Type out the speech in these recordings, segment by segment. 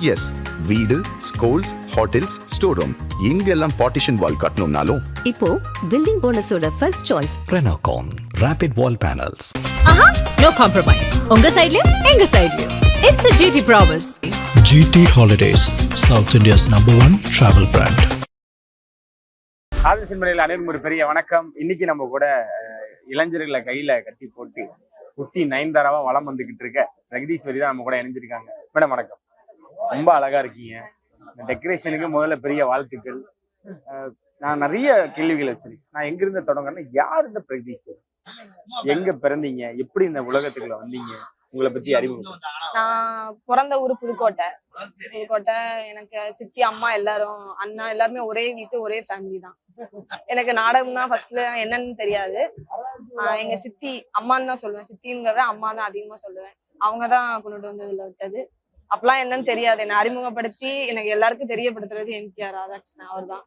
S, வீடு, schools, hotels, store room எங்கெல்லாம் partition wall கட்டணும்னாலும் இப்போ பில்டிங் ஓனர்ஸோட first choice Renocon Rapid Wall Panels. ஆஹா, no compromise. உங்க சைடுலயும் எங்க சைடுலயும். It's a GT promise. GT Holidays, South India's #1 travel brand. காதல் சினிமையில் அனைவருக்கும் ஒரு பெரிய வணக்கம். இன்னைக்கு நம்ம கூட இளைஞர்களை கையில கட்டி போட்டு குட்டி நயன்தாராவா வளம் வந்துகிட்டு இருக்க பிரகதீஸ்வரி தான் நம்ம கூட இணைஞ்சிருக்காங்க. மேடம் வணக்கம். ரொம்ப அழகா இருக்கீங்க. இந்த டெக்கரேஷனுக்கு முதல்ல பெரிய வாழ்த்துக்கள். நான் நிறைய கேள்விகள் வச்சிருக்கேன். நான் எங்கிருந்து தொடங்குறேன்னா, யார் இந்த பிரகதீஸ்வரி, எங்க பிறந்தீங்க, எப்படி இந்த உலகத்துக்குள்ள வந்தீங்க, உங்களை பத்தி அறிமுகம்? நான் பிறந்த ஊரு புதுக்கோட்டை. எனக்கு சித்தி, அம்மா, எல்லாரும் அண்ணா எல்லாருமே ஒரே வீட்டு ஒரே ஃபேமிலி தான். எனக்கு நாடகம் தான் ஃபர்ஸ்ட்ல என்னன்னு தெரியாது. எங்க சித்தி அம்மான்னு தான் சொல்லுவேன், சித்திங்கிறத அம்மா தான் அதிகமா சொல்லுவேன். அவங்கதான் கொண்டுட்டு வந்து இதுல விட்டது. அப்பெல்லாம் என்னன்னு தெரியாது. என்னை அறிமுகப்படுத்தி எனக்கு எல்லாருக்கும் தெரியப்படுத்துறது எம்கேஆர் ராதாகிருஷ்ணன். அவர் தான்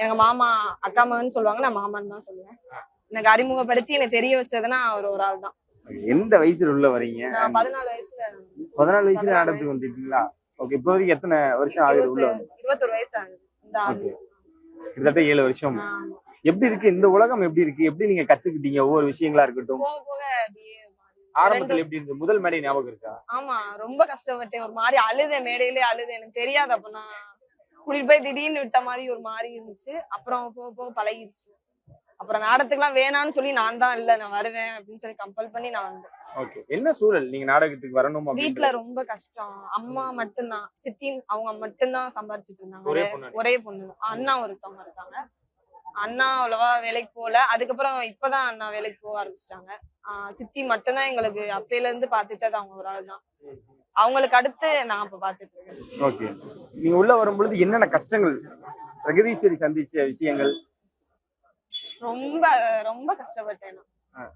எங்க மாமா. அக்கா மகன் சொல்லுவாங்க, நான் மாமான்னு தான் சொல்லுவேன். எனக்கு அறிமுகப்படுத்தி எனக்கு தெரிய வச்சதுன்னா அவர் ஒரு ஆள் தான். எந்த வயசுல உள்ள வரீங்க? 14 வயசுல. 14 வயசுல நாடகத்துக்கு வந்துட்டீங்களா? ஓகே. இப்போ வரைக்கும் எத்தனை வருஷம் ஆகுது உள்ள? 21 வயசு ஆகுது. கிட்டத்தட்ட 7 வருஷம். எப்படி இருக்கு இந்த உலகம்? எப்படி இருக்கு? எப்படி நீங்க கத்துக்கிட்டீங்க ஒவ்வொரு விஷயங்களா இருக்கட்டும்? போக போக அப்படியே ஆரம்பத்துல எப்படி இருந்தது? முதல் மேடை ஞாபகம் இருக்கா? ஆமா, ரொம்ப கஷ்டப்பட்டேன். ஒரு மாதிரி அழுதேன், மேடையிலே அழுதேன். எனக்கு தெரியாது. அப்ப நான் கூட்டிட்டு போய் திடீர்னு விட்ட மாதிரி ஒரு மாதிரி இருந்துச்சு. அப்புறம் போக போக பழகிடுச்சு. அப்புறம் நாடகத்துக்குலாம் வேணான்னு சொல்லி நான் தான் இல்ல நான் வருவேன் அப்படின்னு சொல்லி கம்பல் பண்ணி நான் வந்தேன். ஓகே. என்ன சூழல் நீங்க நாடகத்துக்கு வரணும்? வீட்டுல ரொம்ப கஷ்டம். அம்மா மட்டும்தான், சித்தி அவங்க மட்டும்தான் சம்பாரிச்சிட்டு இருந்தாங்க. ஒரே பொண்ணு. அண்ணா ஒருத்தவங்க இருக்காங்க. அண்ணா அவ்வளவா வேலைக்கு போகல. அதுக்கப்புறம் இப்பதான் அண்ணா வேலைக்கு போக ஆரம்பிச்சிட்டாங்க. சித்தி மட்டும்தான் எங்களுக்கு அப்பையில இருந்து பாத்துட்டது அவங்க ஒரு ஆள் தான். அவங்களுக்கு அடுத்து நான் இப்ப பாத்துட்டு இருக்கேன். ஓகே. நீங்க உள்ள வரும்பொழுது என்னென்ன கஷ்டங்கள், பிரகதீஸ்வரி சந்திச்ச விஷயங்கள்? ரொம்ப ரொம்ப கஷ்டப்பட்டேன் நான்.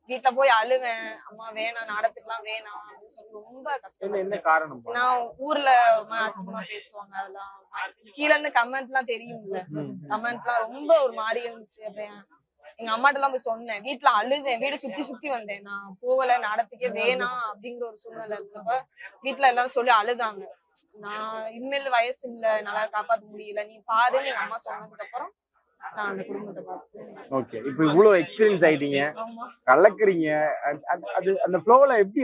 வீட்டுல போய் அழுவேன், அம்மா வேணாம், நாடகத்துக்குலாம் வேணாம் அப்படின்னு சொல்லி ரொம்ப கஷ்டம். என்ன காரணம்? நான் ஊர்ல அசிங்கமா பேசுவாங்க. அதெல்லாம் கீழ இருந்து கமெண்ட் எல்லாம் தெரியும்ல, கமெண்ட் எல்லாம் ரொம்ப ஒரு மாதிரி இருந்துச்சு. அப்படியே எங்க அம்மாட்ட எல்லாம் போய் சொன்னேன். வீட்டுல அழுதேன், வீடு சுத்தி சுத்தி வந்தேன். நான் போகல, நாடகத்துக்கே வேணாம் அப்படிங்கிற ஒரு சூழ்நிலை இருக்கப்ப வீட்டுல எல்லாரும் சொல்லி அழுதாங்க. நான் இனிமேல் வயசு இல்ல, நல்லா காப்பாத்த முடியல, நீ பாருன்னு எங்க அம்மா சொன்னதுக்கு அப்புறம் நான் அந்த குடும்பத்தை பார்த்தேன். ஓகே. இப்போ இவ்வளவு எக்ஸ்பீரியன்ஸ் ஆயிட்டீங்க, கலக்குறீங்க. அது அந்த ஃப்ளோல எப்படி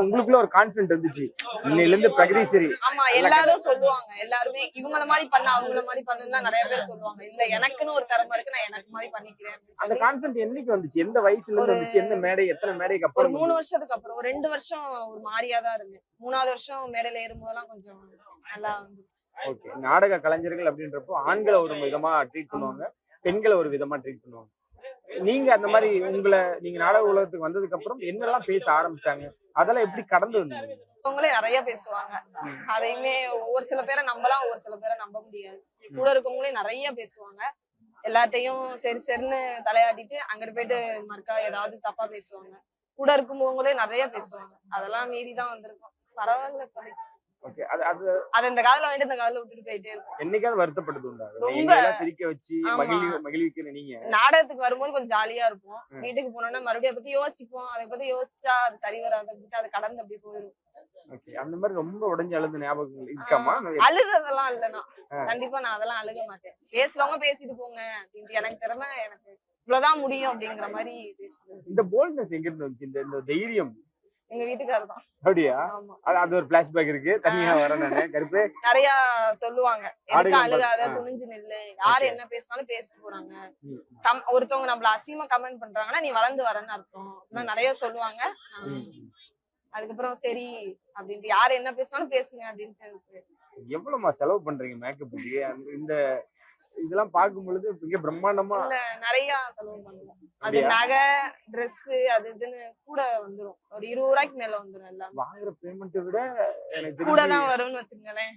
உங்களுக்குள்ள ஒரு கான்ஃபிடன்ட் இருந்துச்சு இன்னையில இருந்து பிரகதீஸ்வரி? ஆமா, எல்லாரும் சொல்லுவாங்க. எல்லாருமே இவங்கள மாதிரி பண்ண அவங்கள மாதிரி பண்ணுன்னா நிறைய பேர் சொல்லுவாங்க. இல்ல எனக்குன்னு ஒரு திறமை இருக்கு, நான் எனக்கு மாதிரி பண்ணிக்கிறேன். அந்த கான்ஃபிடன்ட் என்னைக்கு வந்துச்சு? எந்த வயசுல இருந்து வந்துச்சு? எந்த மேடை, எத்தனை மேடைக்கு அப்புறம்? 3 வருஷத்துக்கு அப்புறம். ஒரு 2 வருஷம் ஒரு மாதிரியா தான் இருந்தேன். 3ஆவது வருஷம் மேடையில ஏறும்போதெல்லாம் கொஞ்சம் நல்லா வந்துச்சு. ஓகே. நாடக கலைஞர்கள் அப்படின்றப்போ ஆண்களை ஒரு விதமா ட்ரீட் பண்ணுவாங்க, பெண்களை ஒரு விதமா ட்ரீட் பண்ணுவாங்க. நீங்க அந்த மாதிரி நீங்க நாடக உலகத்துக்கு வந்ததுக்கு அப்புறம் என்னெல்லாம் பேச ஆரம்பிச்சாங்க, அதெல்லாம் எப்படி கடந்து வந்தீங்க? அவங்களே நிறைய பேசுவாங்க. அதையுமே ஒரு சில பேரை நம்பலாம், ஒரு சில பேரை நம்ப முடியாது. கூட இருக்கவங்களே நிறைய பேசுவாங்க. எல்லார்ட்டையும் சரி சரின்னு தலையாட்டிட்டு அங்கிட்டு போயிட்டு மறுக்கா ஏதாவது தப்பா பேசுவாங்க. கூட இருக்கும்போவங்களே நிறைய பேசுவாங்க. அதெல்லாம் மீறிதான் வந்திருக்கோம். பரவாயில்ல. ஓகே. அது இந்த காதல வேண்டிய இந்த காதல விட்டுட்டு போயிட்டே இருக்கும். என்னைக்காவது வருத்தப்பட்டது உண்டா? ரொம்ப சிரிக்க வச்சு மகிழ்விக்கிற நீங்க நாடகத்துக்கு வரும்போது கொஞ்சம் ஜாலியா இருப்போம். வீட்டுக்கு போனோம்னா மறுபடியும் அதை பத்தி யோசிப்போம். அதை பத்தி யோசிச்சா அது சரி வராது அப்படின்ட்டு அது கடந்து அப்படியே போயிடும். ஓகே. அந்த மாதிரி ரொம்ப உடைஞ்சு அழுத ஞாபகங்கள் இருக்காமா? அழுறதெல்லாம் இல்லைன்னா கண்டிப்பா நான் அதெல்லாம் அழுக மாட்டேன். பேசுறவங்க பேசிட்டு போங்க அப்படின்ட்டு, எனக்கு திறமை, எனக்கு இவ்வளவுதான் முடியும் அப்படிங்கிற மாதிரி பேசுறது. இந்த போல்ட்னஸ் எங்க இருந்து வந்துச்சு? இந்த தைரியம் எங்க வீட்டுக்காரர் தான். அப்படியா? அது ஒரு பிளாஷ்பேக் இருக்கு, தனியா வரேன் நானு. கருப்பு நிறைய சொல்லுவாங்க, எதுக்கு அழுகாத, துணிஞ்சு நில்லு, யாரு என்ன பேசினாலும் பேசிட்டு போறாங்க. ஒருத்தவங்க நம்மள அசிங்கமா கமெண்ட் பண்றாங்கன்னா நீ வளர்ந்து வரேன்னு அர்த்தம். நிறைய சொல்லுவாங்க. அதுக்கப்புறம் சரி அப்படின்ட்டு யாரு என்ன பேசினாலும் பேசுங்க அப்படின்ட்டு. எவ்வளவுமா செலவு பண்றீங்க மேக்கப்புக்கு? இந்த இதெல்லாம் பார்க்கும் பொழுது மிக பிரம்மாண்டமா நிறைய செலவு பண்ணுவோம். அது நகை, ட்ரெஸ், அது இதுன்னு கூட வந்துரும். ஒரு 20 ரூபாய்க்கு மேல வந்துரும். எல்லாம் வாங்குற பேமெண்ட்டை விட எனக்கு கூட தான் வரும்னு வச்சுக்கோங்களேன்.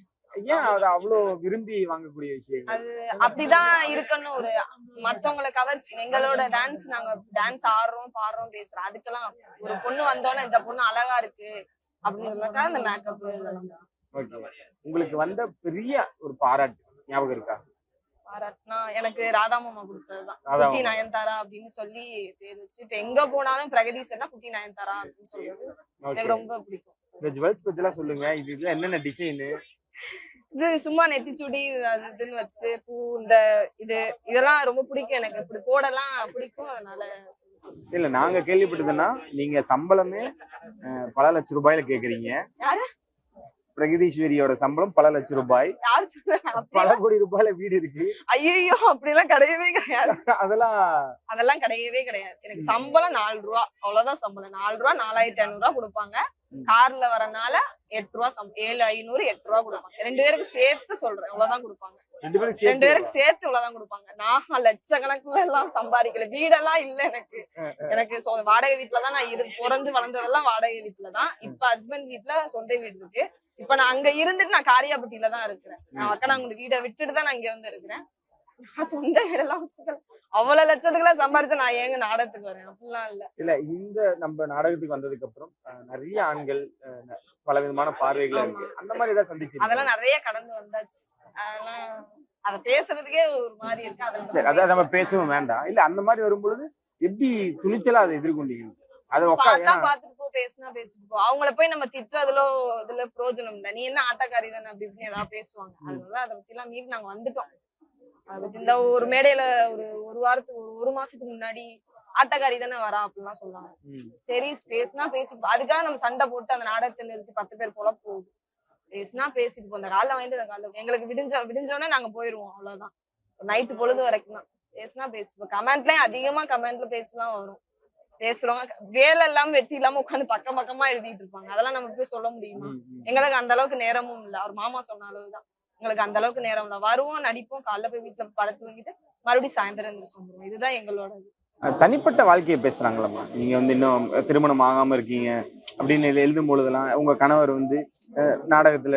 ஏன் அது அவ்வளவு விரும்பி வாங்கக்கூடிய விஷயம்? அது அப்படிதான் இருக்கணும். ஒரு மத்தவங்களை கவர்ச்சி. எங்களோட டான்ஸ், நாங்க டான்ஸ் ஆடுறோம், பாடுறோம், பேசுறோம். அதுக்கெல்லாம் ஒரு பொண்ணு வந்தோன்னா இந்த பொண்ணு அழகா இருக்கு அப்படிங்கிறதுக்காக இந்த மேக்கப் இதெல்லாம். ஓகே. உங்களுக்கு வந்த பெரிய ஒரு பாராட்டு ஞாபகம் இருக்கா? பாராட்டுனா எனக்கு ராதா மாமா கொடுத்ததுதான். குட்டி நயன்தாரா அப்படின்னு சொல்லி பேர் வச்சு இப்ப எங்க போனாலும் பிரகதீஸ்வரனா குட்டி நயன்தாரா அப்படின்னு சொல்றது எனக்கு ரொம்ப பிடிக்கும். இந்த ஜுவல்ஸ் பத்தி எல்லாம் சொல்லுங்க. இது என்னென்ன டிசைனு? இது சும்மா நெத்திச்சுடி அது இதுன்னு வச்சு பூ இதெல்லாம் ரொம்ப பிடிக்கும் எனக்கு. இப்படி போடலாம் பிடிக்கும், அதனால. இல்ல நாங்க கேள்விப்பட்டதுன்னா நீங்க சம்பளமே பல லட்சம் ரூபாயில கேக்குறீங்க. யாரு? பிரகதீஸ்வரியோட சம்பளம் பல லட்சம் ரூபாய். யாரு சொல்லுங்க? பல கோடி ரூபாயில வீடு இருக்கு. ஐயோ அப்படிலாம் கிடையவே கிடையாது. அதெல்லாம் கிடையவே கிடையாது. எனக்கு சம்பளம் 4 ரூபா, அவ்வளவுதான் சம்பளம். 4 ரூபா, 4500 கொடுப்பாங்க. கார்ல வரனால 8 ரூபா 7,500 8 ரூபா கொடுப்பாங்க. 2 பேருக்கு சேர்த்து சொல்றேன், இவ்வளவுதான் கொடுப்பாங்க. 2 பேருக்கு சேர்த்து இவ்வளவுதான் கொடுப்பாங்க. நான் லட்சக்கணக்குல எல்லாம் சம்பாதிக்கல. வீடெல்லாம் இல்ல எனக்கு. வாடகை வீட்டுலதான் நான் பிறந்து வளர்ந்ததெல்லாம் வாடகை வீட்டுலதான். இப்ப ஹஸ்பண்ட் வீட்டுல சொந்த வீடு இருக்கு. இப்ப நான் அங்க இருந்துட்டு நான் காரியாபட்டியில தான் இருக்கிறேன். நான் அக்கனாங்குடி வீடை விட்டுட்டு தான் நான் இங்க வந்து இருக்கிறேன். நான் சொந்த வீடெல்லாம் வச்சுக்கல. அவ்வளவு லட்சத்துக்குலாம் சம்பாரிச்சு நான் ஏங்க நாடகத்துக்கு வரேன்? அப்படிலாம் இல்ல. இந்த நம்ம நாடகத்துக்கு வந்ததுக்கு அப்புறம் நிறைய ஆண்கள் பல விதமான பார்வைகள் இருக்கு. அந்த மாதிரி ஏதாவது சந்திச்சு? அதெல்லாம் நிறைய கடந்து வந்தாச்சு. அதெல்லாம் அத பேசுறதுக்கே ஒரு மாதிரி இருக்கு. சரி, அதான் நம்ம பேசவும் வேண்டாம். இல்ல அந்த மாதிரி வரும்பொழுது எப்படி துணிச்சலா அதை எதிர்கொண்டீங்க? அதை பாத்துட்டு போ, பேசினா பேசிட்டு போ. அவங்கள போய் நம்ம திட்டுறதுல இதுல பிரயோஜனம் இல்ல. நீ என்ன ஆட்டக்காரி தானே அப்படி இப்படின்னு ஏதாவது பேசுவாங்க. அதனால அதை பத்தி எல்லாம் மீறி நாங்க வந்துட்டோம். அதை பத்தி இந்த ஒரு மேடையில ஒரு வாரத்துக்கு ஒரு மாசத்துக்கு முன்னாடி ஆட்டக்காரி தானே வரா அப்படிலாம் சொல்லுவாங்க. சரி, பேசினா பேசிட்டு, அதுக்காக நம்ம சண்டை போட்டு அந்த நாடகத்தை நிறுத்தி 10 பேர் போல போகுது. பேசினா பேசிட்டு போ. அந்த காலைல வாங்கிட்டு அந்த காலைல எங்களுக்கு விடிஞ்சோடனே நாங்க போயிருவோம். அவ்வளவுதான். நைட்டு பொழுது வரைக்கும் தான் பேசினா பேசிப்போம். கமெண்ட்லயும் அதிகமா கமெண்ட்ல பேச்சுலாம் வரும். பேசுறவங்க வேலை இல்லாம வெட்டி இல்லாம உட்காந்து பக்கமா எழுதிட்டு இருப்பாங்க. அதெல்லாம் நம்ம போய் சொல்ல முடியுமா? எங்களுக்கு அந்த அளவுக்கு நேரமும் இல்ல. அவர் மாமா சொன்ன அளவுதான். எங்களுக்கு அந்த அளவுக்கு நேரம் இல்ல. வருவோம், நடிப்போம், காலைல போய் வீட்டுல படுத்து வாங்கிட்டு மறுபடியும் சாயந்தரம் எழுந்திரிச்சு வந்துருவோம். இதுதான் எங்களோட தனிப்பட்ட வாழ்க்கையை பேசுறாங்களம்மா. நீங்க இன்னும் திருமணம் ஆகாம இருக்கீங்க அப்படின்னு எழுதும் பொழுதெல்லாம் உங்க கணவர் நாடகத்துல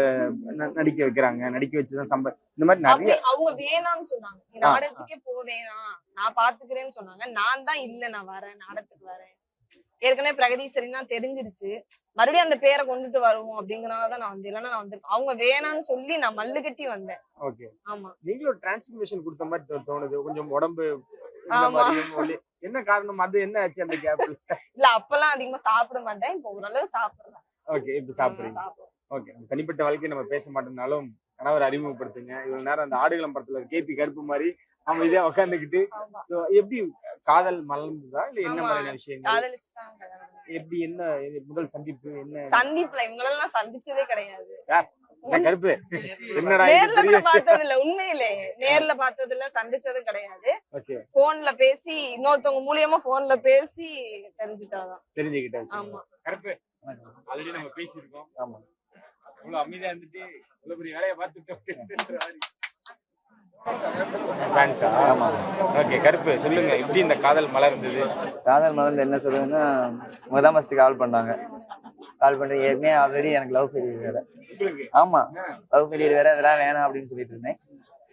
நடிக்க வைக்கிறாங்க, நடிக்க வச்சுதான் இந்த மாதிரி நிறைய அவங்க வேணாம்னு சொன்னாங்க. நீ நாடகத்துக்கே போவேணாம், நான் பாத்துக்கிறேன்னு சொன்னாங்க. நான் தான் இல்ல, நான் வரேன், நாடகத்துக்கு வரேன். ஏற்கனவே பிரகதீஸ்வரின்னா தெரிஞ்சிருச்சு. மறுபடியும் அந்த பேரை கொண்டுட்டு வருவோம் அப்படிங்கறதான் நான் வந்து. இல்லைன்னா நான் வந்து அவங்க வேணான்னு சொல்லி நான் மல்லு கட்டி வந்தேன். ஓகே. ஆமா, நீங்களும் ஒரு டிரான்ஸ்ஃபர்மேஷன் கொடுத்த மாதிரி தோணுது. கொஞ்சம் உடம்பு என்ன காரணம்? அது என்ன ஆச்சு அந்த கேப்ல? இல்ல அப்பெல்லாம் அதிகமா சாப்பிட மாட்டேன். இப்ப ஓரளவு சாப்பிடுறேன். ஓகே, இப்ப சாப்பிடுறீங்க. ஓகே, தனிப்பட்ட வாழ்க்கையை நம்ம பேச மாட்டோம்னாலும் கணவர் அறிமுகப்படுத்துங்க. இவ்வளவு நேரம் அந்த ஆடுகளம் படத்துல கேபி கருப்பு மாதிரி அவங்க இதே உட்காந்துக்கிட்டு எப்படி காதல் மலர்ந்ததா இல்ல என்ன மாதிரியான விஷயங்கள்? எப்படி என்ன முதல் சந்திப்பு? என்ன சந்திப்புல இவங்களெல்லாம் சந்திச்சதே கிடையாது. கருப்பு நேர்ல கூட பார்த்தது இல்ல. உண்மையிலே நேர்ல பார்த்தது இல்ல, சந்திச்சதும் கிடையாது. போன்ல பேசி இன்னொருத்தவங்க மூலியமா போன்ல பேசி தெரிஞ்சுக்கிட்டாங்க. ஆமா, கருப்பு ஆல்ரெடி நம்ம பேசியிருக்கோம். ஆமா, இவ்வளவு அமைதியா இருந்துட்டு இவ்வளவு பெரிய வேலையை பார்த்துட்டோம். கருப்பு சொல்லுங்க, எப்படி இந்த காதல் மலர்ந்தது? காதல் மலர்ந்து என்ன சொல்லுங்கன்னா, அவங்க தான் ஃபர்ஸ்ட் கால் பண்ணாங்க. கால் பண்ணி ஏற்கனவே ஆல்ரெடி எனக்கு லவ் ஃபெயிலியர் வேற. ஆமா, லவ் ஃபெயிலியர் வேற, இதெல்லாம் வேணாம் அப்படின்னு சொல்லிட்டு இருந்தேன்.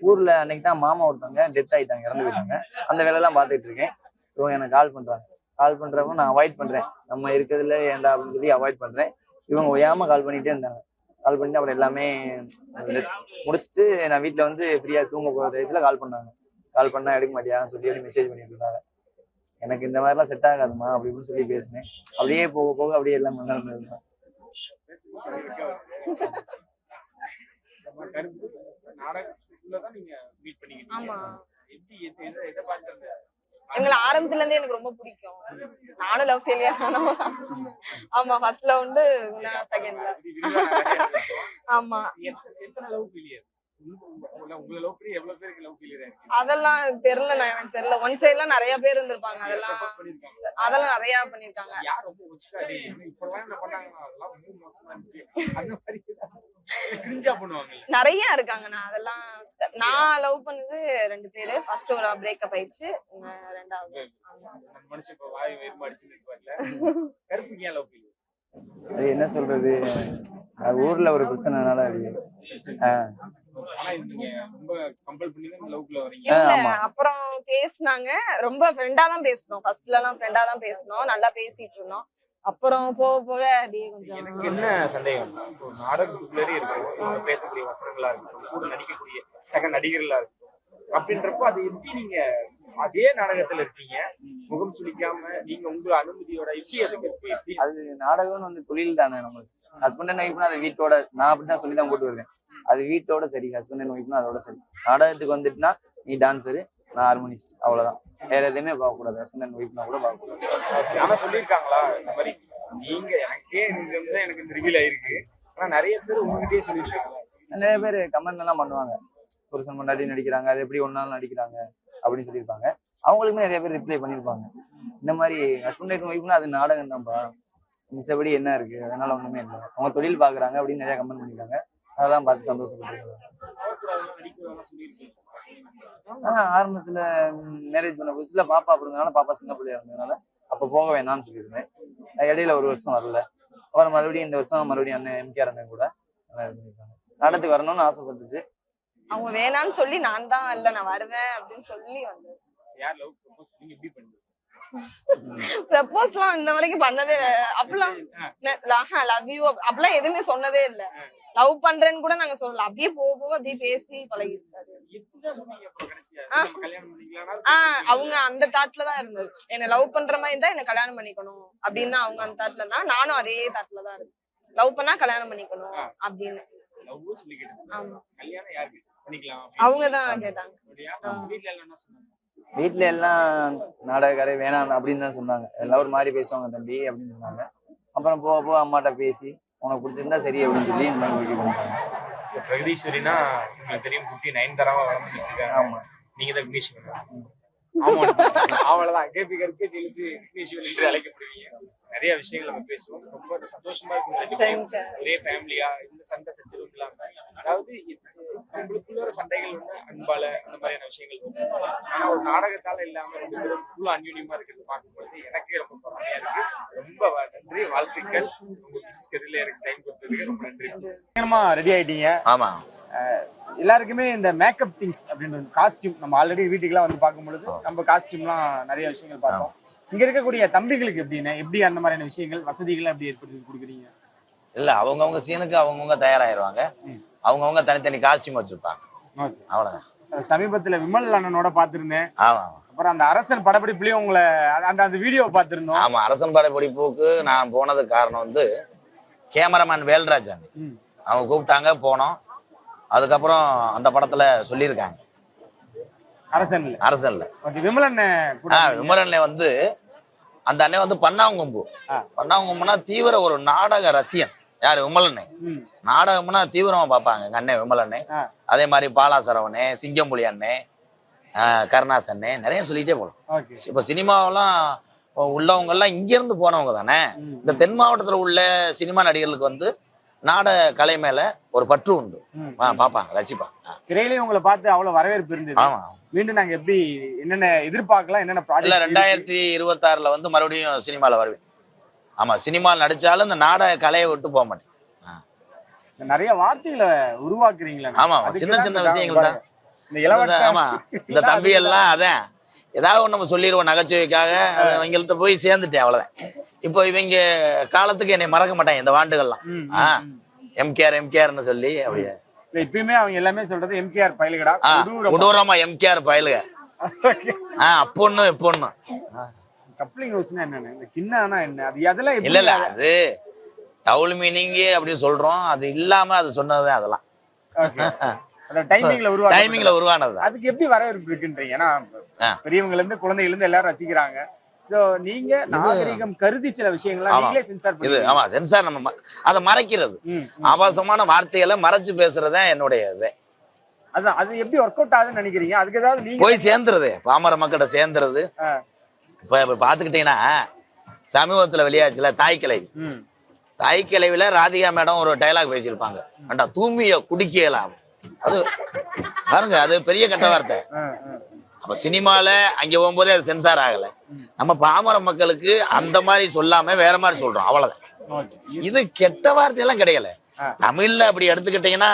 ஊர்ல அன்னைக்கு தான் மாமா ஒருத்தவங்க டெத் ஆயிட்டாங்க, இறந்து போயிட்டாங்க. அந்த வேலையெல்லாம் பார்த்துட்டு இருக்கேன். ஸோ எனக்கு கால் பண்றாங்க. கால் பண்றப்ப நான் அவாய்ட் பண்றேன். நம்ம இருக்கிறதுல ஏண்டா அப்படின்னு சொல்லி அவாய்ட் பண்றேன். இவங்க ஓயாம கால் பண்ணிட்டே இருந்தாங்க. கால் பண்ணிட்டு அப்புறம் எல்லாமே முடிச்சுட்டு நான் வீட்டில் வந்து ஃப்ரீயா தூங்க போகிற டயத்துல கால் பண்ணாங்க. கால் பண்ணா எடுக்க மாட்டியான்னு சொல்லி அப்படி மெசேஜ் பண்ணிட்டு இருந்தாங்க. எனக்கு இந்த மாதிரிலாம் செட் ஆகாதுமா அப்படின்னு சொல்லி பேசினேன். அப்படியே போக போக அப்படியே எல்லாம் நடந்தது. எங்களை ஆரம்பத்துல இருந்தே எனக்கு ரொம்ப பிடிக்கும். நானும் லவ் ஃபெயிலியர். ஆமா, ஃபர்ஸ்ட் லவ் உண்டு, செகண்ட் லவ். ஆமா, அதெல்லாம் தெரியல. எனக்கு தெரியல. ஒன் சைட்ல நிறைய பேர் இருந்திருப்பாங்க. அதெல்லாம் நிறைய பண்ணிருக்காங்க. நிறைய இருக்காங்க. நான் லவ் பண்ணது 2 பேரு. ஃபர்ஸ்ட் ஒரு பிரேக்கப் ஆயிடுச்சு. ரெண்டாவது அது என்ன சொல்றது, ஊர்ல ஒரு பிரச்சனைனால அப்புறம் பேசினாங்க. ரொம்ப ஃப்ரெண்டா தான் பேசணும். ஃபர்ஸ்ட்ல எல்லாம் ஃப்ரெண்டா தான் பேசணும். நல்லா பேசிட்டு இருந்தோம். அப்புறம் போக போக அப்படியே கொஞ்சம். எனக்கு என்ன சந்தேகம், நாடகத்துக்குள்ளே இருக்கும் பேசக்கூடிய வசனங்களா இருக்கட்டும், கூட நடிக்கக்கூடிய சக நடிகர்களா இருக்கட்டும், அப்படின்றப்போ அது எப்படி நீங்க அதே நாடகத்துல இருக்கீங்க, முகம் சுளிக்காம நீங்க உங்க அனுமதியோட எப்படி? அது நாடகம்னு வந்து தொழில் தானே நம்மளுக்கு. ஹஸ்பண்ட் அண்ட் ஒய்ஃப்னா அது வீட்டோட, நான் அப்படிதான் சொல்லி தான் கூட்டு வருவேன். அது வீட்டோட சரி, ஹஸ்பண்ட் அண்ட் ஒய்ஃப்னா அதோட சரி. நாடகத்துக்கு வந்துட்டுனா நீ டான்ஸரு, நான் ஹார்மோனிஸ்ட், அவ்வளவுதான். வேற எதுவுமே பார்க்கக்கூடாது. ஹஸ்பண்ட் அண்ட் ஒய்ஃப்னா கூட பார்க்கக்கூடாது. ஆனா சொல்லியிருக்காங்களா இந்த மாதிரி நீங்க எனக்கே நீங்க வந்து எனக்கு இந்த ரிவீல் ஆயிருக்கு, ஆனா நிறைய பேர் உங்ககிட்டயே சொல்லியிருக்காங்க. நிறைய பேர் கமெண்ட் எல்லாம் பண்ணுவாங்க, புருஷன் முன்னாடி நடிக்கிறாங்க, அது எப்படி ஒன்னாலும் நடிக்கிறாங்க அப்படின்னு சொல்லியிருப்பாங்க. அவங்களுக்குமே நிறைய பேர் ரிப்ளை பண்ணியிருப்பாங்க, இந்த மாதிரி ஹஸ்பண்ட் அண்ட் ஒய்ஃப்னா அது நாடகம் தான்ப்பா, மிச்சபடி என்ன இருக்கு, அதனால ஒண்ணுமே இல்லை, அவங்க தொழில் பாக்குறாங்க அப்படின்னு நிறைய கமெண்ட் பண்ணிருக்காங்க. அதெல்லாம் பார்த்து சந்தோஷப்பட்டிருக்காங்க. ஆரம்பத்துல மேரேஜ் பண்ண புதுசுல பாப்பா அப்படினால, பாப்பா சின்ன பிள்ளையா இருந்ததுனால அப்ப போக வேணாம்னு சொல்லியிருந்தேன். இடையில ஒரு வருஷம் வரல, அப்புறம் மறுபடியும் இந்த வருஷம் மறுபடியும் அண்ணன் எம்கேஆர் அண்ணன் கூட நாடகத்துக்கு வரணும்னு ஆசைப்பட்டுச்சு. அவங்க வேணான்னு சொல்லி நான் தான் இல்ல நான் வருவேன் அப்படின்னு சொல்லி வந்தேன். யார் லவ் ப்ரப்போஸ் நீங்க எப்படி பண்ணுவீங்க? ப்ரப்போஸ்லாம் இன்ன வரைக்கும் பண்ணதே அப்படிலாம் லவ் யூ அப்படிலாம் எதுவுமே சொன்னதே இல்ல. லவ் பண்றேன்னு கூட நாங்க சொல்லல, அப்படியே போக போக அப்படியே பேசி பழகிடுச்சு. அவங்க அந்த தாட்ல தான் இருந்தது, என்ன லவ் பண்ற மாதிரி இருந்தா என்ன கல்யாணம் பண்ணிக்கணும் அப்படின்னு அவங்க அந்த தாட்ல தான், நானும் அதே தாட்ல தான் இருக்கேன், லவ் பண்ணா கல்யாணம் பண்ணிக்கணும் அப்படின்னு. ஆமா அவங்கதான் கேட்டாங்க. வீட்டுல எல்லாம் நாடகக்காரே வேணாம் அப்படின்னு தான் சொன்னாங்க, எல்லாம் ஒரு மாதிரி பேசுவாங்க தம்பி அப்படின்னு சொன்னாங்க. அப்புறம் போக போக அம்மாட்ட பேசி உனக்கு பிடிச்சிருந்தா சரி அப்படின்னு சொல்லி இந்த மாதிரி ஓகே பண்ணிட்டாங்க. பிரகதீஸ்வரினா உங்களுக்கு தெரியும், குட்டி நயன்தாராவா வளர்ந்துட்டு இருக்காங்க. ஆமா, நீங்க தான் விக்னேஸ்வரன். அவ்வளவுதான் கேபி கருப்பேட்டி எழுதி விக்னேஸ்வரன் என்று அழைக்கப்படுவீங்க. நிறைய விஷயங்கள் நம்ம பேசுவோம், ரொம்ப சந்தோஷமா இருக்கு. ஒரே ஃபேமிலியா இந்த சண்டை சச்சரவு இல்லாம, அதாவது உங்களுக்குள்ள ஒரு சண்டைகள் வந்து அன்பால அந்த மாதிரியான விஷயங்கள் வரும். ஆனா ஒரு நாடகத்தால இல்லாம ரெண்டு பேரும் இவ்வளவு அந்யூன்யமா இருக்கிறது பார்க்கும்போது எனக்கே ரொம்ப பொறாமையா இருக்கு. ரொம்ப நன்றி, வாழ்த்துக்கள். உங்க பிசினஸ் கரியர்ல எனக்கு டைம் கொடுத்ததுக்கு ரொம்ப நன்றி. பயங்கரமா ரெடி ஆயிட்டீங்க. ஆமா, எல்லாருக்குமே இந்த மேக்கப் திங்ஸ் அப்படின்னு காஸ்டியூம் நம்ம ஆல்ரெடி வீட்டுக்குலாம் வந்து பார்க்கும்பொழுது நம்ம காஸ்டியூம்லாம் நிறைய விஷயங்கள் பார்த்தோம். இங்க இருக்கக்கூடிய தம்பிகளுக்கு எப்படி அந்த மாதிரியான விஷயங்கள் வசதிகள் எப்படி ஏற்படுத்தி கொடுக்குறீங்க? இல்ல அவங்கவுங்க சீனுக்கு அவங்கவுங்க தயாராயிருவாங்க, அவங்கவுங்க தனித்தனி காஸ்டியூம் வச்சிருப்பாங்க, அவ்வளவுதான். சமீபத்துல விமல் அண்ணனோட பாத்திருந்தேன். ஆமா, அப்புறம் அந்த அரசன் படப்பிடிப்புலயும் உங்களை அந்த வீடியோ பார்த்திருந்தோம். ஆமா, அரசன் படப்பிடிப்புக்கு நான் போனதுக்கு காரணம் வந்து கேமராமேன் வேல்ராஜ் அவங்க கூப்பிட்டாங்க, போனோம். அதுக்கப்புறம் அந்த படத்துல சொல்லியிருக்காங்க அரசன்ல விமலண்ணே வந்து அந்த அண்ணன் வந்து பண்ணாங்கும்புனா தீவிர ஒரு நாடக ரசிகன். யாரு? விமலண்ணே. நாடகம்னா தீவிரமா பார்ப்பாங்க எங்க அண்ணன் விமலண்ணே. அதே மாதிரி பாலாசரவனே, சிங்கம்புலி அண்ணே, கருணாஸ் அண்ணே, நிறைய சொல்லிட்டே போகலாம். இப்ப சினிமாவெல்லாம் உள்ளவங்க எல்லாம் இங்க இருந்து போனவங்க தானே. இந்த தென் மாவட்டத்துல உள்ள சினிமா நடிகர்களுக்கு வந்து நாடக கலை மேல ஒரு பற்று உண்டு, பாப்பாங்க, ரசிப்பாங்க. திரையிலையும் உங்களை பார்த்து அவ்வளவு வரவேற்பு இருந்தது. ஆமா, மீண்டும் நாங்க எப்படி என்னென்ன எதிர்பார்க்கலாம், என்னென்ன ப்ராஜெக்ட்? 2026 வந்து மறுபடியும் சினிமால வருவேன். ஆமா, சினிமாவில் நடிச்சாலும் இந்த நாடக கலையை விட்டு போக மாட்டேன். நிறைய வார்த்தைகளை உருவாக்குறீங்களா? ஆமா, சின்ன சின்ன விஷயங்கள் தான். ஆமா, இந்த தம்பி எல்லாம் அதான் ஏதாவது ஒண்ணு நம்ம சொல்லிடுவோம் நகைச்சுவைக்காக, அவங்கள்ட்ட போய் சேர்ந்துட்டேன், அவ்வளவுதான். இப்போ இவங்க காலத்துக்கு என்னை மறக்க மாட்டாங்க இந்த வாண்டுகள்லாம். எம்கேஆர்னு சொல்லி அப்படியே இப்பயுமே அவங்க எல்லாமே சொல்றது எம்கேஆர் பயலுகடா, கொடூரமா எம்கேஆர் பயலுக. அப்பொண்ணு இப்பொண்ணு கப்ளிங் ஹவுஸ்னா என்ன, இந்த கிண்ணானா என்ன, அது அதெல்லாம் இல்ல அது டவுல் மீனிங் அப்படின்னு சொல்றோம், அது இல்லாம அது சொன்னதுதான் அதெல்லாம். டைமிங்ல உருவானது. அதுக்கு எப்படி வரவேற்பு இருக்குன்றீங்க? ஏன்னா பெரியவங்கல இருந்து குழந்தைகள் இருந்து எல்லாரும் ரசிக்கிறாங்க. சோ நீங்க நாகரிகம் கருதி சில விஷயங்களை நீங்களே சென்சார் இது. ஆமா, சென்சார் நம்ம அதை மறைக்கிறது, ஆபாசமான வார்த்தைகளை மறைச்சு பேசுறதுதான் என்னுடைய இது. அதான் அது எப்படி ஒர்க் அவுட் ஆகுதுன்னு நினைக்கிறீங்க? அதுக்கு ஏதாவது நீங்க போய் சேர்ந்துருது, பாமர மக்கள்கிட்ட சேர்ந்துருது. இப்ப பாத்துக்கிட்டீங்கன்னா சமீபத்துல வெளியாச்சுல தாய்க்கிழவில ராதிகா மேடம் ஒரு டைலாக் பேசியிருப்பாங்க, வேண்டா தூமிய குடிக்கலாம். அது பாருங்க, அது பெரிய கெட்ட வார்த்தை. அப்ப சினிமால அங்க போகும்போதே அது சென்சார் ஆகல. நம்ம பாமர மக்களுக்கு அந்த மாதிரி சொல்லாம வேற மாதிரி சொல்றோம், அவ்வளவுதான். இது கெட்ட வார்த்தையெல்லாம் கிடைக்கல. தமிழ்ல அப்படி எடுத்துக்கிட்டீங்கன்னா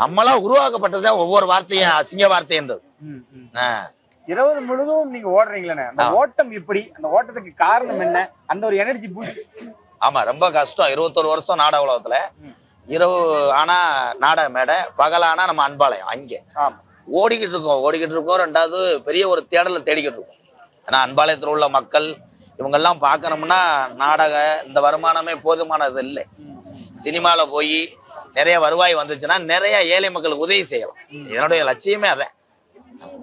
நம்மளா உருவாக்கப்பட்டதுதான் ஒவ்வொரு வார்த்தையும் அசிங்க வார்த்தைன்றது. இரவு முழுதும் நீங்க ஓடுறீங்களே, அந்த ஓட்டம் எப்படி, அந்த ஓட்டத்துக்கு காரணம் என்ன, அந்த ஒரு எனர்ஜி பூஸ்ட்? ஆமா, ரொம்ப கஷ்டம். 21 வருஷம் நாடக உலகத்துல. இரவு ஆனா நாடக மேடை, பகலானா நம்ம அன்பாலயம் அங்கே ஓடிக்கிட்டு இருக்கோம். ரெண்டாவது பெரிய ஒரு தேடலை தேடிக்கிட்டு இருக்கோம். ஏன்னா அன்பாலயத்தில் உள்ள மக்கள் இவங்கெல்லாம் பார்க்கணும்னா நாடக இந்த வருமானமே போதுமானது இல்லை. சினிமால போய் நிறைய வருவாய் வந்துச்சுன்னா நிறைய ஏழை மக்களுக்கு உதவி செய்யலாம். என்னுடைய லட்சியமே அதான்.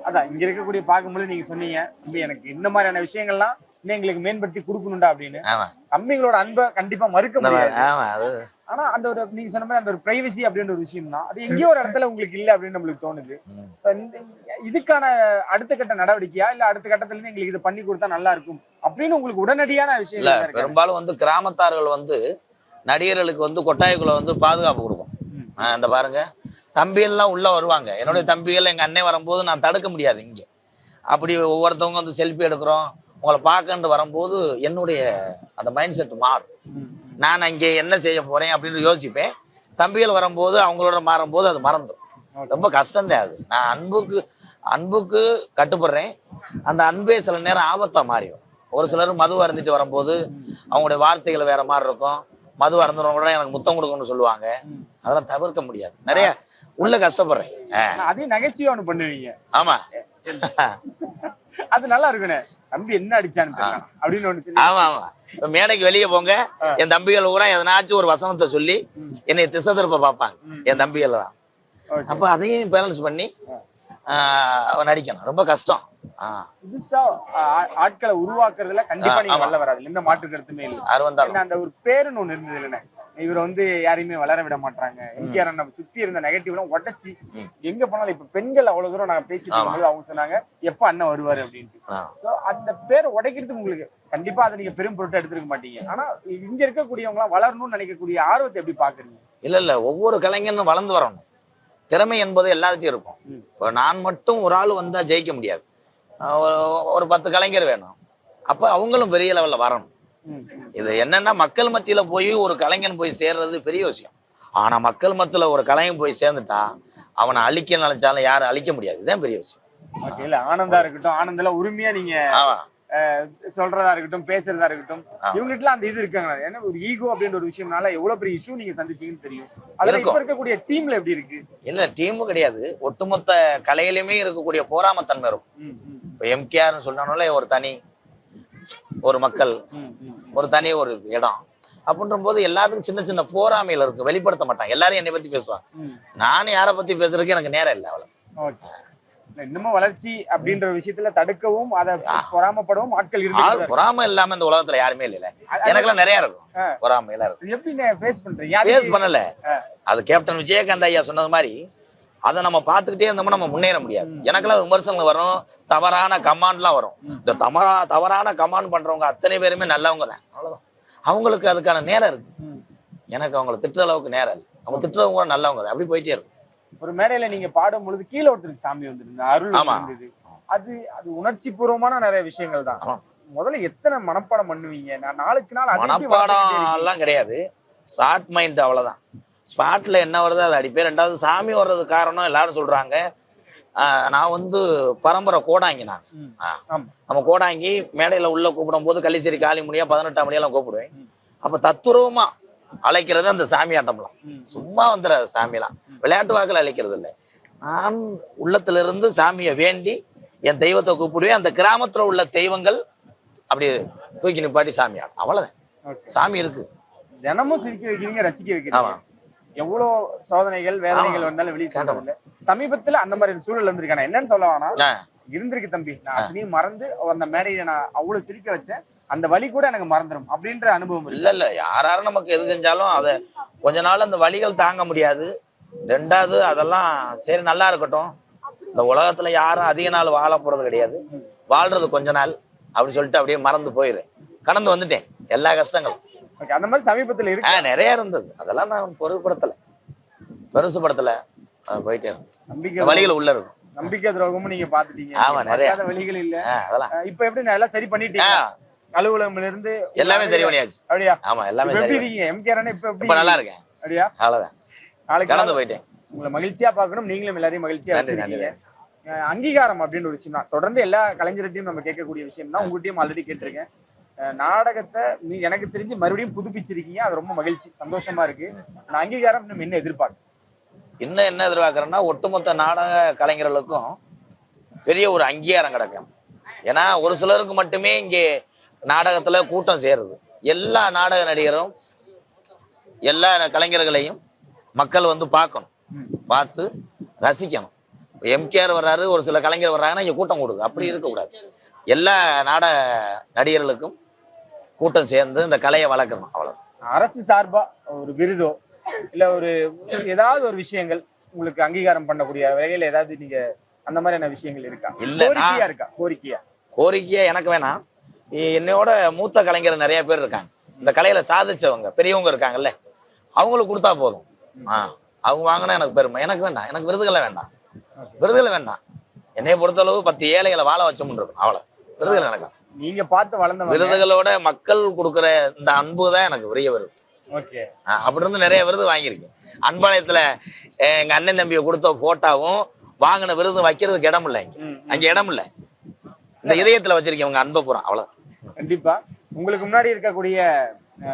அதான் இங்க இருக்கக்கூடிய பார்க்கும்போது நீங்க சொன்னீங்க தம்பி எனக்கு இந்த மாதிரியான விஷயங்கள்லாம் இன்னும் எங்களுக்கு மேம்படுத்தி கொடுக்கணும்டா அப்படின்னு. ஆமா தம்பிங்களோட அன்பை கண்டிப்பா மறுக்க முடியாது. ஆமா அது ஆனா அந்த ஒரு நீங்க சொன்ன மாதிரி அந்த ஒரு பிரைவசி அப்படின்ற ஒரு விஷயம் தான், அது எங்கேயோ ஒரு இடத்துல உங்களுக்கு இல்ல அப்படின்னு நம்மளுக்கு தோணுது. இதுக்கான அடுத்த கட்ட நடவடிக்கையா இல்ல அடுத்த கட்டத்துல இருந்து எங்களுக்கு இதை பண்ணி கொடுத்தா நல்லா இருக்கும் அப்படின்னு உங்களுக்கு உடனடியான விஷயம் இல்ல. இருக்கு? பெரும்பாலும் வந்து கிராமத்தார்கள் வந்து நடிகர்களுக்கு வந்து கொட்டாய்க்குள்ள வந்து பாதுகாப்பு கொடுக்கும். இந்த பாருங்க தம்பிகள்லாம் உள்ள வருவாங்க. என்னுடைய தம்பிகள் எங்க அண்ணன் வரும்போது நான் தடுக்க முடியாது. இங்க அப்படி ஒவ்வொருத்தவங்க வந்து செல்ஃபி எடுக்கிறோம் உங்களை பார்க்கன்ட்டு வரும்போது என்னுடைய அந்த மைண்ட் செட் மாறும். நான் அங்கே என்ன செய்ய போறேன் அப்படின்னு யோசிப்பேன். தம்பிகள் வரும்போது அவங்களோட மாறும்போது அது மறந்துடும். ரொம்ப கஷ்டம்தான் அது. நான் அன்புக்கு கட்டுப்படுறேன். அந்த அன்பே சில நேரம் ஆபத்தா மாறிடும். ஒரு சிலர் மது அருந்திட்டு வரும்போது அவங்களுடைய வார்த்தைகள் வேற மாதிரி இருக்கும். மது அருந்துறவங்க கூட எனக்கு முத்தம் கொடுக்கணும்னு சொல்லுவாங்க. அதெல்லாம் தவிர்க்க முடியாது. நிறைய உள்ள கஷ்டப்படுறேன். அதையும் நகைச்சுவை ஒண்ணு பண்ணுவீங்க. ஆமா அது நல்லா இருக்குண்ணே. தம்பி என்ன அடிச்சான்னு அப்படின்னு ஒண்ணு. ஆமா ஆமா. மேடைக்கு வெளியே போங்க, என் தம்பிகள் கூட எதனாச்சும் ஒரு வசனத்தை சொல்லி என்னை திசை திருப்ப பார்ப்பாங்க. என் தம்பிகள் தான். அப்ப அதையும் பேலன்ஸ் பண்ணி நடிக்கணும். ரொம்ப கஷ்டம். புதுசா ஆட்களை உருவாக்குறதுல கண்டிப்பா நீங்க வல்ல வராது, எந்த மாற்று கருத்துமே இல்லை. அந்த ஒரு பேருன்னு ஒண்ணு இருந்தது இல்லைன்னா இவர் வந்து யாரையுமே வளர விட மாட்டாங்க. எம்ஜிஆர் நம்ம சுத்தி இருந்த நெகட்டிவ் எல்லாம் உடைச்சு எங்க போனாலும் இப்ப பெண்கள் அவ்வளவு தூரம் நாங்க பேசிட்டு இருக்கும்போது அவங்க சொன்னாங்க எப்ப அண்ணன் வருவாரு அப்படின்ட்டு. சோ அந்த பேரை உடைக்கிறதுக்கு உங்களுக்கு கண்டிப்பா அதை நீங்க பெரும் பொருட்டை எடுத்துருக்க மாட்டீங்க. ஆனா இங்க இருக்கக்கூடியவங்க எல்லாம் வளரணும்னு நினைக்கக்கூடிய ஆர்வத்தை எப்படி பாக்குறீங்க? இல்ல ஒவ்வொரு கலைஞனும் வளர்ந்து வரணும். திறமை என்பது எல்லாத்தையும் இருக்கும். இப்போ நான் மட்டும் ஒரு ஆள் வந்தா ஜெயிக்க முடியாது. ஒரு 10 கலைஞர் வேணும். அப்ப அவங்களும் பெரிய லெவல்ல வரணும். இது என்னன்னா மக்கள் மத்தியில போய் ஒரு கலைஞன் போய் சேர்றது பெரிய விஷயம். ஆனா மக்கள் மத்தியில ஒரு கலைஞன் போய் சேர்ந்துட்டா அவனை அழிக்க நினைச்சாலும் யாரும் அழிக்க முடியாது. இதுதான் பெரிய விஷயம். இல்ல ஆனந்தா இருக்கட்டும், ஆனந்தல உரிமையா நீங்க சொல்றதா இருக்கட்டும், பேசுறதா இருக்கட்டும், இவங்ககிட்ட அந்த இது இருக்காங்க. ஏன்னா ஒரு ஈகோ அப்படின்ற ஒரு விஷயம்னால எவ்வளவு பெரிய இஷ்யூ நீங்க சந்திச்சீங்கன்னு தெரியும். அதுல இப்ப இருக்கக்கூடிய டீம்ல எப்படி இருக்கு? இல்ல டீமும் கிடையாது, ஒட்டுமொத்த கலையிலுமே இருக்கக்கூடிய போராமத்தன்மை இருக்கும். இப்ப எம்கேஆர்னு சொன்னாலே ஒரு தனி ஒரு மக்கள், ஒரு தனி ஒரு இடம் அப்படின்ற போது எல்லாத்துக்கும் சின்ன சின்ன போராமையில இருக்கு. வெளிப்படுத்த மாட்டாங்க. எல்லாரும் என்னை பத்தி பேசுவாங்க. நானும் யாரை பத்தி பேசுறதுக்கு எனக்கு நேரம் இல்லை. அவ்வளவு இன்னமும் வளர்ச்சி அப்படின்ற விஷயத்துல தடுக்கவும் அதை பொறாமப்படவும் ஆட்கள் இருக்கு. பொறாம இல்லாம இந்த உலகத்துல யாருமே இல்ல. எனக்கெல்லாம் நிறைய இருக்கும் பொறாம. எல்லாம் இருக்கும். எப்படி பேஸ் பண்றீங்க? பேஸ் பண்ணல. அது கேப்டன் விஜயகாந்த் ஐயா சொன்னது மாதிரி அதை நம்ம பார்த்துக்கிட்டே இருந்தோம்னா நம்ம முன்னேற முடியாது. எனக்கெல்லாம் விமர்சனங்கள் வரும், தவறான கமாண்ட்லாம் வரும். இந்த தவறான கமாண்ட் பண்றவங்க அத்தனை பேருமே நல்லவங்க தான். அவ்வளவுதான். அவங்களுக்கு அதுக்கான நேரம் இருக்கு. எனக்கு அவங்களை திட்டுற அளவுக்கு நேரம் இல்லை. அவங்க திட்டுறவங்க கூட நல்லவங்க தான். அப்படி போயிட்டே இருக்கும். ஒரு மேடையில நீங்க பாடும் பொழுது கீழே ஒருத்தருக்கு சாமி வந்துருங்க, அருள் வந்தது. அது உணர்ச்சி பூர்வமான நிறைய விஷயங்கள் தான். முதல்ல எத்தனை மனப்பாடம் பண்ணுவீங்க? நான் நாளுக்கு நாள் மனப்பாடம் எல்லாம் கிடையாது. ஷார்ட் மைண்ட் அவ்வளவுதான். ஸ்பாட்ல என்ன வருது அதை அடிப்பேன். ரெண்டாவது சாமி வர்றது காரணம் எல்லாரும் சொல்றாங்க. நான் வந்து பரம்பரை கோடாங்கி. நான் நம்ம கோடாங்கி மேடையில உள்ள கூப்பிடும் போது கள்ளிச்சேரி காளிமுடியா 18ஆம் மணியெல்லாம் கூப்பிடுவேன். அப்ப தத்துரூபமா அழைக்கிறது அந்த சாமி ஆட்டம்லாம். சும்மா வந்துடாது சாமியெல்லாம். விளையாட்டு வாக்கில் அழைக்கிறது இல்லை. நான் உள்ளத்துல இருந்து சாமியை வேண்டி என் தெய்வத்தை கூப்பிடுவேன். அந்த கிராமத்துல உள்ள தெய்வங்கள் அப்படி தூக்கி நிப்பாட்டி சாமி ஆடும். அவ்வளவுதான். சாமி இருக்கு. தினமும் சிரிக்க வைக்கிறீங்க, ரசிக்க வைக்கிறீங்க. எவ்வளவு சோதனைகள் வேதனைகள் வந்தாலும் வெளியே சொல்றதில்ல. சமீபத்துல அந்த மாதிரி சூழல் வந்திருக்கான என்னன்னு சொல்ல வேணா இருந்திருக்கு தம்பி. நான் அத்தனையும் மறந்து அந்த மேடையை நான் அவ்வளவு சிரிக்க வச்சேன், அந்த வலி கூட எனக்கு மறந்துடும் அப்படின்ற அனுபவம் இல்ல. யாரும் நமக்கு எது செஞ்சாலும் அதை கொஞ்ச நாள் அந்த வலிகள் தாங்க முடியாது. ரெண்டாவது அதெல்லாம் சரி நல்லா இருக்கட்டும். இந்த உலகத்துல யாரும் அதிக நாள் வாழ போறது கிடையாது. வாழ்றது கொஞ்ச நாள் அப்படின்னு சொல்லிட்டு அப்படியே மறந்து போயிடுறேன். கடந்து வந்துட்டேன் எல்லா கஷ்டங்களும். அந்த மாதிரி சமீபத்துல இருக்கு நிறைய இருந்தது. அதெல்லாம் நான் பொருட்படுத்தல, பெருசுபடுத்தல. போயிட்டே நம்பிக்கை வழிகள் உள்ள இருக்கும். நம்பிக்கை துரோகமும் நீங்க பாத்துட்டீங்க. ஆமா, நிறைய வழிகள் இல்ல. அதெல்லாம் இப்ப எப்படி நல்லா சரி பண்ணிட்டீங்க? அலுவலகம்ல இருந்து எல்லாமே சரி பண்ணியாச்சு. அப்படியா? ஆமா, எல்லாமே சரி. எப்படி இருக்கீங்க? எம்கேஆர் இப்ப நல்லா இருக்கேன். அப்படியா? அவ்வளவுதான். நாளைக்கு கடந்து போயிட்டேன். உங்களை மகிழ்ச்சியா பாக்கணும், நீங்களும் எல்லாரையும் மகிழ்ச்சியா வச்சிருக்கீங்க. அங்கீகாரம் அப்படின்னு ஒரு விஷயம் தான் தொடர்ந்து எல்லா கலைஞர்கிட்டையும் நம்ம கேட்கக்கூடிய விஷயம் தான். உங்ககிட்டயும் ஆல்ரெடி கேட்டிருக்கேன். நாடகத்தை எனக்கு தெரிஞ்சு மறுபடியும் புதுப்பிச்சிருக்கீங்க. அது ரொம்ப மகிழ்ச்சி, சந்தோஷமா இருக்கு. நான் அங்கீகாரம் நம்ம என்ன எதிர்பார்க்க என்ன எதிர்பார்க்கறேன்னா ஒட்டுமொத்த நாடக கலைஞர்களுக்கும் பெரிய ஒரு அங்கீகாரம் கிடைக்கும். ஏன்னா ஒரு சிலருக்கு மட்டுமே இங்கே நாடகத்துல கூட்டம் சேருது. எல்லா நாடக நடிகரும் எல்லா கலைஞர்களையும் மக்கள் வந்து பார்க்கணும், பார்த்து ரசிக்கணும். எம்கேஆர் வர்றாரு, ஒரு சில கலைஞர் வர்றாங்கன்னா இங்க கூட்டம் கூடுது, அப்படி இருக்கக்கூடாது. எல்லா நடிகர்களுக்கும் கூட்டம் சேர்ந்து இந்த கலையை வளர்க்கணும். அவ்வளவு. அரசு சார்பா ஒரு விருதோ இல்ல ஒரு ஏதாவது ஒரு விஷயங்கள் உங்களுக்கு அங்கீகாரம் பண்ணக்கூடிய வகையில ஏதாவது நீங்க அந்த மாதிரியான விஷயங்கள் இருக்கா? இல்ல, கோரிக்கையா இருக்கா? கோரிக்கையா எனக்கு வேணாம். என்னையோட மூத்த கலைஞர் நிறைய பேர் இருக்காங்க, இந்த கலையில சாதிச்சவங்க பெரியவங்க இருக்காங்கல்ல, அவங்களுக்கு கொடுத்தா போதும். அவங்க வாங்கினா எனக்கு பெருமை. எனக்கு வேண்டாம், எனக்கு விருதுகளை வேண்டாம். என்னைய பொறுத்தளவு 10 ஏழைகளை வாழ வச்சோம்னு இருக்கும், அவ்வளவு. விருதுகள் எனக்கு நீங்க பார்த்து வளர்ந்த விருதுகளோட மக்கள் கொடுக்குற இந்த அன்பு தான் எனக்கு பெரிய விருது. அப்படி இருந்து நிறைய விருது வாங்கியிருக்கேன். அன்பாளையத்துல எங்க அண்ணன் தம்பியை கொடுத்த போட்டாவும் வாங்கின விருது வைக்கிறதுக்கு இடம் இல்லை, அங்க இடம் இல்லை. இந்த இதயத்துல வச்சிருக்கேன் உங்க அன்பை பூரா, அவ்வளவு. கண்டிப்பா உங்களுக்கு முன்னாடி இருக்கக்கூடிய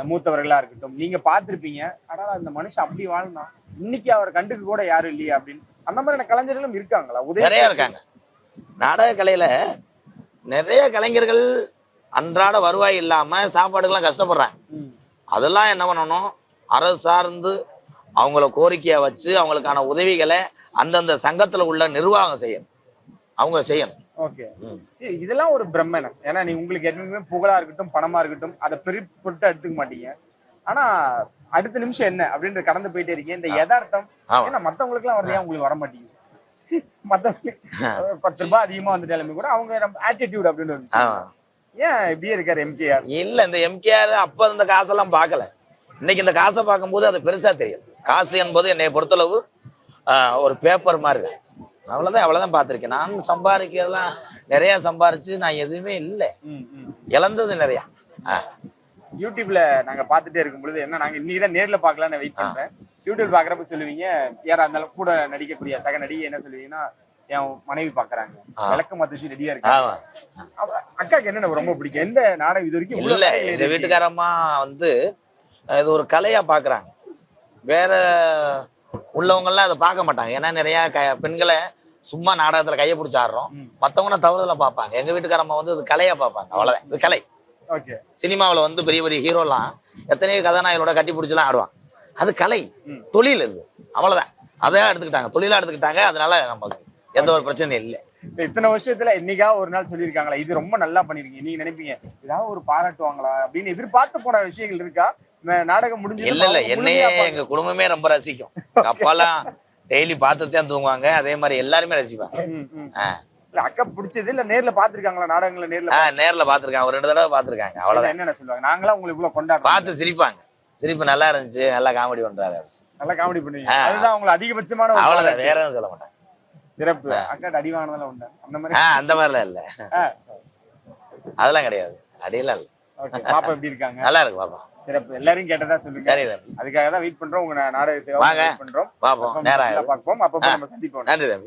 மூத்தவர்களா இருக்கட்டும், நீங்க பார்த்திருப்பீங்க, ஆனா அந்த மனுஷன் அப்படி வாழ்ந்தான், இன்னைக்கு அவர் கண்டுக்கு கூட யாரும் இல்லையா அப்படின்னு. அந்த மாதிரியான கலைஞர்களும் இருக்காங்களா? நிறைய இருக்காங்க. நாடக கலையில நிறைய கலைஞர்கள் அன்றாட வருவாய் இல்லாம சாப்பாடுக்கெல்லாம் கஷ்டப்படுறாங்க. அதெல்லாம் என்ன பண்ணணும், அரசு சார்ந்து அவங்கள கோரிக்கையா வச்சு அவங்களுக்கான உதவிகளை அந்தந்த சங்கத்துல உள்ள நிர்வாகம் செய்யணும், அவங்க செய்யணும். ஓகே, இதெல்லாம் ஒரு பிரம்மன். ஏன்னா நீ உங்களுக்கு எப்பவுமே புகழா இருக்கட்டும், பணமா இருக்கட்டும், அதை பொருட்டு எடுத்துக்க மாட்டீங்க. ஆனா அடுத்த நிமிஷம் என்ன அப்படின்ற கடந்து போயிட்டே இருக்கீங்க. இந்த யதார்த்தம் ஏன்னா மத்தவங்களுக்கு எல்லாம் வரலையா, உங்களுக்கு வர மாட்டேங்குது. மத்தவங்களுக்கு 10 ரூபாய் அதிகமா வந்துட்டாலுமே கூட அவங்க ஆட்டிடியூட் அப்படின்னு ஒரு விஷயம். ஏன் இப்படியே இருக்காரு எம்கேஆர்? இல்ல, இந்த எம்கேஆர் அப்ப இந்த காசெல்லாம் பார்க்கல. இன்னைக்கு இந்த காசை பார்க்கும்போது அது பெருசா தெரியும். காசு என்பது என்னை பொறுத்தளவு ஒரு பேப்பர் மாதிரி இருக்கு, அவ்வளவுதான் பார்த்திருக்கேன். நான் சம்பாதிக்கிறதெல்லாம் நிறைய சம்பாரிச்சு நான் எதுவுமே இல்லை, இழந்தது நிறைய. யூடியூப்ல நாங்க பாத்துட்டே இருக்கும் பொழுது என்ன, நாங்க இன்னைக்குதான் நேர்ல பாக்கலாம்னு வெயிட் பண்றேன். யூடியூப் பாக்குறப்ப சொல்லுவீங்க, யாரா இருந்தாலும் கூட நடிக்கக்கூடிய சக நடிகை என்ன சொல்லுவீங்கன்னா, என் மனைவி பாக்குறாங்க, விளக்க மாத்தி ரெடியா இருக்காங்க. அக்காக்கு என்ன ரொம்ப பிடிக்கும்? எந்த நாடகம் இது வரைக்கும் இல்ல, இந்த வீட்டுக்காரம்மா வந்து இது ஒரு கலையா பாக்குறாங்க, வேற உள்ளவங்க எல்லாம் அதை பார்க்க மாட்டாங்க. ஏன்னா நிறைய பெண்களை சும்மா நாடகத்துல கையை பிடிச்சி ஆடுறோம், மத்தவங்க தவறுதல பார்ப்பாங்க. எங்க வீட்டுக்காரம்மா வந்து இது கலையா பார்ப்பாங்க, அவ்வளவுதான். இது கலை. சினிமாவில வந்து பெரிய பெரிய ஹீரோலாம் எத்தனையோ கதாநாயகனோட கட்டி பிடிச்சலாம் ஆடுவாங்க, அது கலை, தொழில். இது அவ்வளவுதான். அதையா எடுத்துக்கிட்டாங்க, தொழிலா எடுத்துக்கிட்டாங்க. அதனால நமக்கு எந்த ஒரு பிரச்சனையும் இல்லை. இத்தனை வருஷத்துல என்னைக்கா ஒரு நாள் சொல்லியிருக்காங்களா, இது ரொம்ப நல்லா பண்ணிருக்கீங்க, நீங்க நினைப்பீங்க ஏதாவது ஒரு பாராட்டுவாங்களா அப்படின்னு எதிர்பார்த்து போன விஷயங்கள் இருக்கா? நாடகம் முடிஞ்சு இல்ல, என்னையே எங்க குடும்பமே ரொம்ப ரசிக்கும். அப்பாலாம் டெய்லி பார்த்துதான் தூங்குவாங்க, அதே மாதிரி எல்லாருமே ரசிப்பாங்க. அக்கா பிடிச்சது இல்ல நேர்ல பாத்துருக்காங்களா? நாடகங்களை நேர்ல பாத்துருக்காங்க, ஒரு 2 தடவை பாத்துருக்காங்க, அவ்வளவுதான். என்ன சொல்லுவாங்க? நாங்களாம் உங்களுக்கு இவ்வளவு கொண்டாடுறோம், பார்த்து சிரிப்பாங்க, சிரிப்பு நல்லா இருந்துச்சு, நல்லா காமெடி பண்றாரு, நல்லா காமெடி பண்ணுவீங்க. அதுதான் உங்களுக்கு அதிகபட்சமான, அவ்வளவுதான், வேற எதுவும் சொல்ல மாட்டேன். சிறப்பு. அக்கா அடி வாங்கினதெல்லாம் உண்டு அந்த மாதிரி? அந்த மாதிரிலாம் இல்ல, அதெல்லாம் கிடையாது, அடியெல்லாம் இல்ல. பாப்பா எப்படி இருக்காங்க? நல்லா இருக்கு பாப்பா. சிறப்பு. எல்லாரும் கேட்டதா சொல்லுங்க. சரி, அதுக்காக தான் வெயிட் பண்றோம். உங்க நாடகத்தை வாங்க, பண்றோம், பாப்போம், நேரா பார்ப்போம், அப்பப்போ நம்ம சந்திப்போம். நன்றி தம்பி.